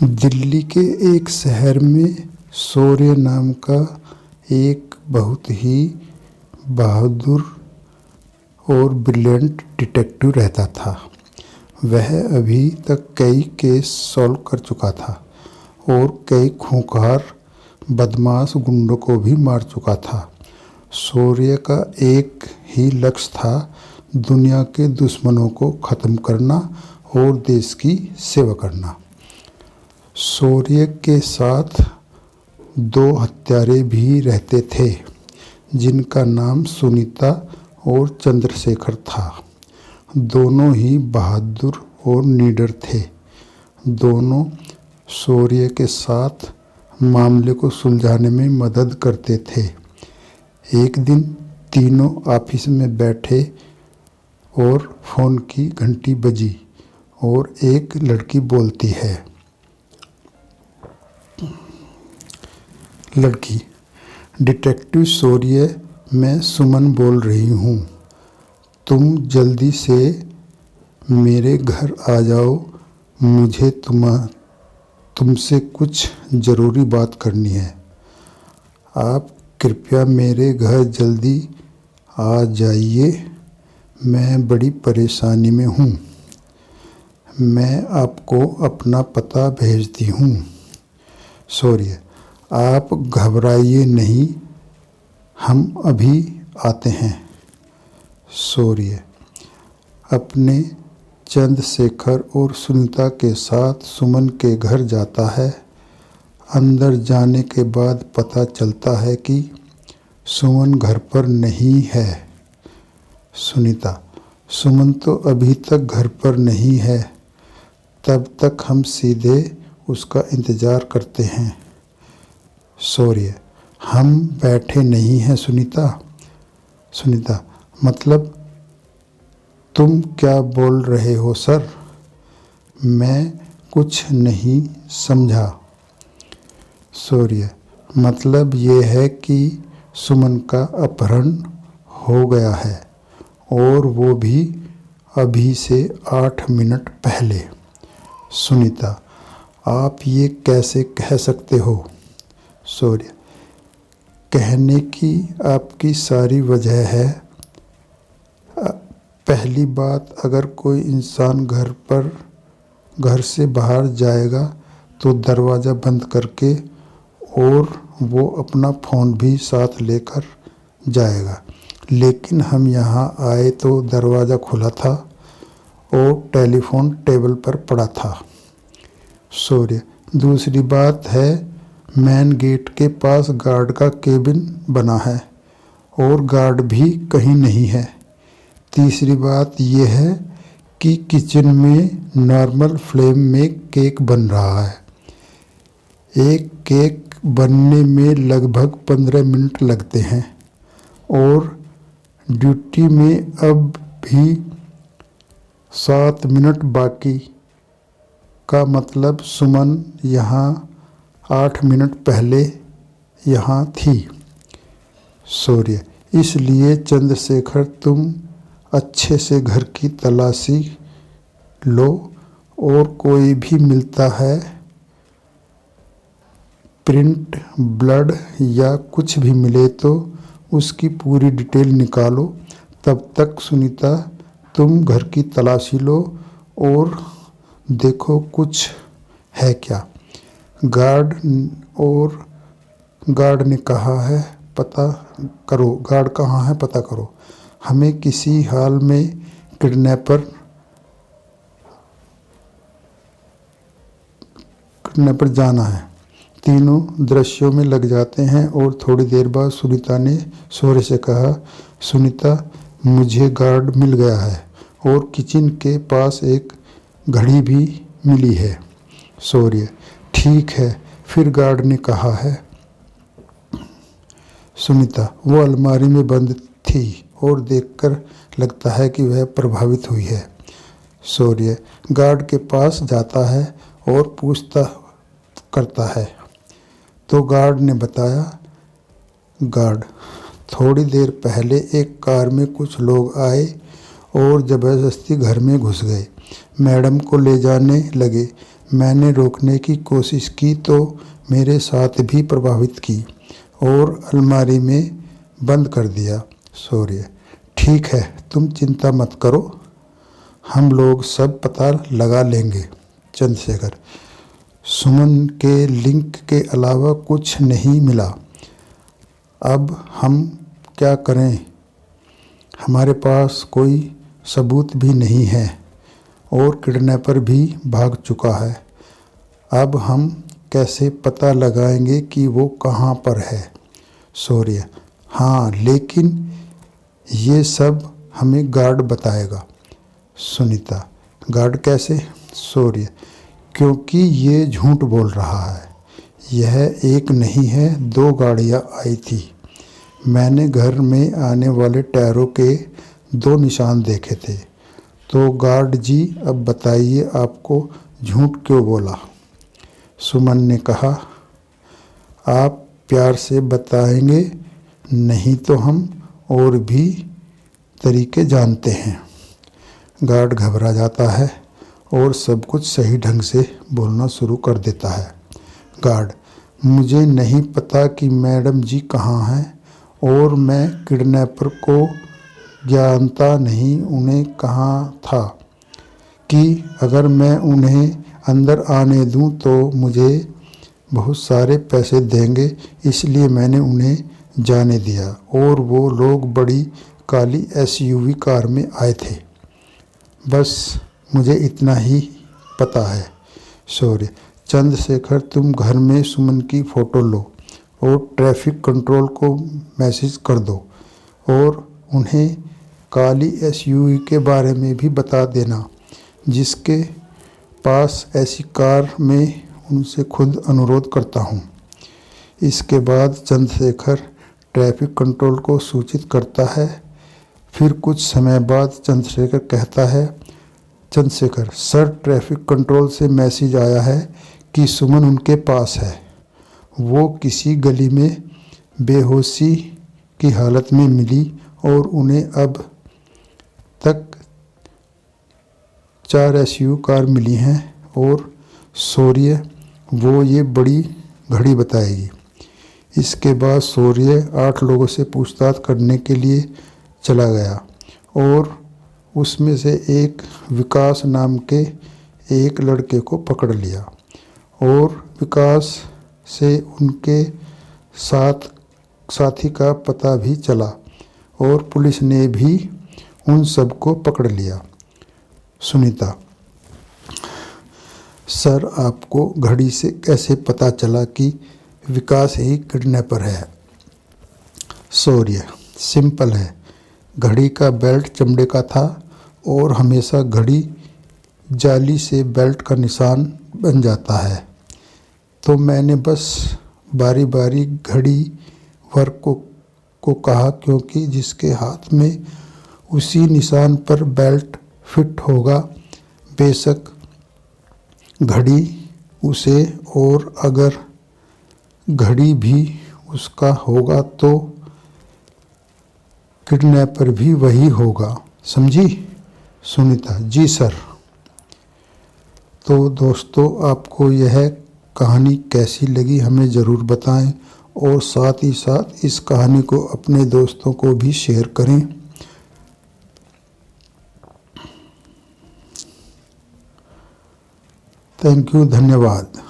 दिल्ली के एक शहर में शौर्य नाम का एक बहुत ही बहादुर और ब्रिलियंट डिटेक्टिव रहता था। वह अभी तक कई केस सॉल्व कर चुका था और कई खूंखार बदमाश गुंडों को भी मार चुका था। शौर्य का एक ही लक्ष्य था, दुनिया के दुश्मनों को ख़त्म करना और देश की सेवा करना। शौर्य के साथ दो हत्यारे भी रहते थे, जिनका नाम सुनीता और चंद्रशेखर था। दोनों ही बहादुर और निडर थे। दोनों शौर्य के साथ मामले को सुलझाने में मदद करते थे। एक दिन तीनों ऑफिस में बैठे और फ़ोन की घंटी बजी और एक लड़की बोलती है। लड़की: डिटेक्टिव शौर्य, मैं सुमन बोल रही हूँ। तुम जल्दी से मेरे घर आ जाओ, मुझे तुमसे कुछ ज़रूरी बात करनी है। आप कृपया मेरे घर जल्दी आ जाइए, मैं बड़ी परेशानी में हूँ। मैं आपको अपना पता भेजती हूँ। शौर्य: आप घबराइए नहीं, हम अभी आते हैं। शौर्य अपने चंद्रशेखर और सुनीता के साथ सुमन के घर जाता है। अंदर जाने के बाद पता चलता है कि सुमन घर पर नहीं है। सुनीता: सुमन तो अभी तक घर पर नहीं है, तब तक हम सीधे उसका इंतज़ार करते हैं। शौर्य: हम बैठे नहीं हैं सुनीता। सुनीता: मतलब तुम क्या बोल रहे हो सर? मैं कुछ नहीं समझा। शौर्य: मतलब ये है कि सुमन का अपहरण हो गया है, और वो भी अभी से 8 मिनट पहले। सुनीता: आप ये कैसे कह सकते हो? शौर्य: कहने की आपकी सारी वजह है। पहली बात, अगर कोई इंसान घर से बाहर जाएगा तो दरवाज़ा बंद करके, और वो अपना फ़ोन भी साथ लेकर जाएगा। लेकिन हम यहाँ आए तो दरवाज़ा खुला था और टेलीफोन टेबल पर पड़ा था। शौर्य: दूसरी बात है, मेन गेट के पास गार्ड का केबिन बना है और गार्ड भी कहीं नहीं है। तीसरी बात यह है कि किचन में नॉर्मल फ्लेम में केक बन रहा है। एक केक बनने में लगभग 15 मिनट लगते हैं, और ड्यूटी में अब भी 7 मिनट बाकी। का मतलब सुमन यहाँ 8 मिनट पहले यहाँ थी। शौर्य: इसलिए चंद्रशेखर, तुम अच्छे से घर की तलाशी लो, और कोई भी मिलता है, प्रिंट, ब्लड या कुछ भी मिले तो उसकी पूरी डिटेल निकालो। तब तक सुनीता, तुम घर की तलाशी लो और देखो कुछ है क्या। गार्ड ने कहा है पता करो। गार्ड कहाँ है पता करो। हमें किसी हाल में किडनैपर जाना है। तीनों दृश्यों में लग जाते हैं, और थोड़ी देर बाद सुनीता ने शौर्य से कहा, सुनीता, मुझे गार्ड मिल गया है और किचन के पास एक घड़ी भी मिली है। शौर्य: ठीक है। फिर गार्ड ने कहा है। सुनीता: वो अलमारी में बंद थी और देखकर लगता है कि वह प्रभावित हुई है। शौर्य गार्ड के पास जाता है और पूछताछ करता है तो गार्ड ने बताया। गार्ड: थोड़ी देर पहले एक कार में कुछ लोग आए और ज़बरदस्ती घर में घुस गए। मैडम को ले जाने लगे। मैंने रोकने की कोशिश की तो मेरे साथ भी प्रभावित की और अलमारी में बंद कर दिया। सूर्य: ठीक है, तुम चिंता मत करो, हम लोग सब पता लगा लेंगे। चंद्रशेखर: सुमन के लिंक के अलावा कुछ नहीं मिला, अब हम क्या करें? हमारे पास कोई सबूत भी नहीं है और किडनैपर भी भाग चुका है। अब हम कैसे पता लगाएंगे कि वो कहाँ पर है? सूर्य: हाँ, लेकिन ये सब हमें गार्ड बताएगा। सुनीता: गार्ड कैसे? सूर्य: क्योंकि ये झूठ बोल रहा है। यह एक नहीं है, 2 गाड़ियाँ आई थी। मैंने घर में आने वाले टायरों के 2 निशान देखे थे। तो गार्ड जी, अब बताइए आपको झूठ क्यों बोला? सुमन ने कहा, आप प्यार से बताएंगे, नहीं तो हम और भी तरीके जानते हैं। गार्ड घबरा जाता है और सब कुछ सही ढंग से बोलना शुरू कर देता है। गार्ड: मुझे नहीं पता कि मैडम जी कहाँ हैं और मैं किडनैपर को जानता नहीं, उन्हें कहाँ था कि अगर मैं उन्हें अंदर आने दूं तो मुझे बहुत सारे पैसे देंगे, इसलिए मैंने उन्हें जाने दिया और वो लोग बड़ी काली SUV कार में आए थे। बस मुझे इतना ही पता है। सूर्य: चंद्रशेखर, तुम घर में सुमन की फ़ोटो लो और ट्रैफिक कंट्रोल को मैसेज कर दो और उन्हें काली SUV के बारे में भी बता देना, जिसके पास ऐसी कार में उनसे खुद अनुरोध करता हूँ। इसके बाद चंद्रशेखर ट्रैफिक कंट्रोल को सूचित करता है। फिर कुछ समय बाद चंद्रशेखर कहता है, चंद्रशेखर: सर, ट्रैफिक कंट्रोल से मैसेज आया है कि सुमन उनके पास है। वो किसी गली में बेहोशी की हालत में मिली और उन्हें अब तक 4 SUV कार मिली हैं। और सूर्य: वो ये बड़ी घड़ी बताएगी। इसके बाद सूर्य 8 लोगों से पूछताछ करने के लिए चला गया और उसमें से एक विकास नाम के एक लड़के को पकड़ लिया और विकास से उनके साथी का पता भी चला और पुलिस ने भी उन सबको पकड़ लिया। सुनीता: सर, आपको घड़ी से कैसे पता चला कि विकास ही किडनैपर है? सूर्य: सिंपल है, घड़ी का बेल्ट चमड़े का था और हमेशा घड़ी जाली से बेल्ट का निशान बन जाता है, तो मैंने बस बारी बारी घड़ी वर्क को कहा, क्योंकि जिसके हाथ में उसी निशान पर बेल्ट फिट होगा, बेशक घड़ी उसे, और अगर घड़ी भी उसका होगा तो किडनैपर भी वही होगा, समझी? सुनीता: जी सर। तो दोस्तों, आपको यह कहानी कैसी लगी हमें ज़रूर बताएं और साथ ही साथ इस कहानी को अपने दोस्तों को भी शेयर करें। थैंक यू, धन्यवाद।